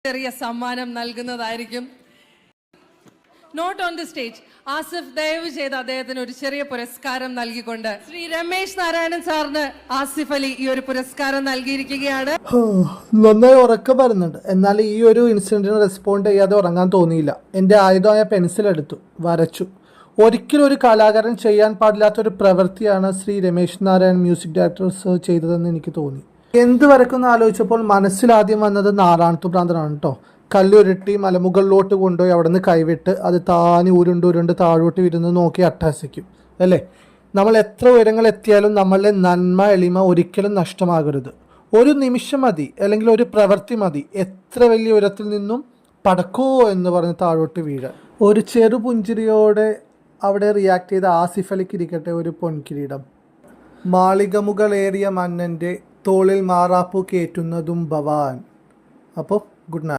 ചെറിയ സമ്മാനം നൽകുന്നതായിരിക്കും. Note on the stage. Asif ദയവ് ചെയ്ത് അദ്ദേഹത്തിന് ഒരു ചെറിയ പുരസ്കാരം നൽകിക്കൊണ്ട് ശ്രീ രമേശ് നാരായണൻ സാറിന് ആസിഫ് അലി ഈ ഒരു പുരസ്കാരം നൽകിയിരിക്കുകയാണ്. നന്നായി ഉറക്കം വരുന്നുണ്ട്. എന്നാൽ ഈ ഒരു ഇൻസിഡന്റിന് റെസ്പോണ്ട് ചെയ്യാതെ ഉറങ്ങാൻ തോന്നിയില്ല. എൻ്റെ ആയുധമായ പെൻസിൽ എടുത്തു, വരച്ചു. ഒരിക്കലും ഒരു കലാകാരൻ ചെയ്യാൻ പാടില്ലാത്തൊരു പ്രവൃത്തിയാണ് ശ്രീ രമേശ് നാരായൺ മ്യൂസിക് ഡയറക്ടർ ചെയ്തതെന്ന് എനിക്ക് തോന്നി. എന്ത് വരക്കുമെന്ന് ആലോചിച്ചപ്പോൾ മനസ്സിലാദ്യം വന്നത് നാറാണത്തു ഭ്രാന്തനാണ് കേട്ടോ. കല്ലുരുട്ടി മലമുകളിലോട്ട് കൊണ്ടുപോയി അവിടെ നിന്ന് കൈവിട്ട് അത് താനി ഉരുണ്ട് താഴോട്ട് വിരുന്ന് നോക്കി അട്ടഹസിക്കും അല്ലേ. നമ്മൾ എത്ര ഉയരങ്ങൾ എത്തിയാലും നമ്മളുടെ നന്മ എളിമ ഒരിക്കലും നഷ്ടമാകരുത്. ഒരു നിമിഷം മതി, അല്ലെങ്കിൽ ഒരു പ്രവൃത്തി മതി, എത്ര വലിയ ഉയരത്തിൽ നിന്നും പടക്കോ എന്ന് പറഞ്ഞ് താഴോട്ട് വീഴാൻ. ഒരു ചെറു പുഞ്ചിരിയോടെ അവിടെ റിയാക്ട് ചെയ്ത ആസിഫ് അലിക്ക് ഇരിക്കട്ടെ ഒരു പൊൻകിരീടം. മാളികമുകളേറിയ മന്നൻ്റെ തോളിൽ മാറാപ്പു കയറ്റുന്നതും ഭവാൻ. അപ്പോൾ ഗുഡ് നൈറ്റ്.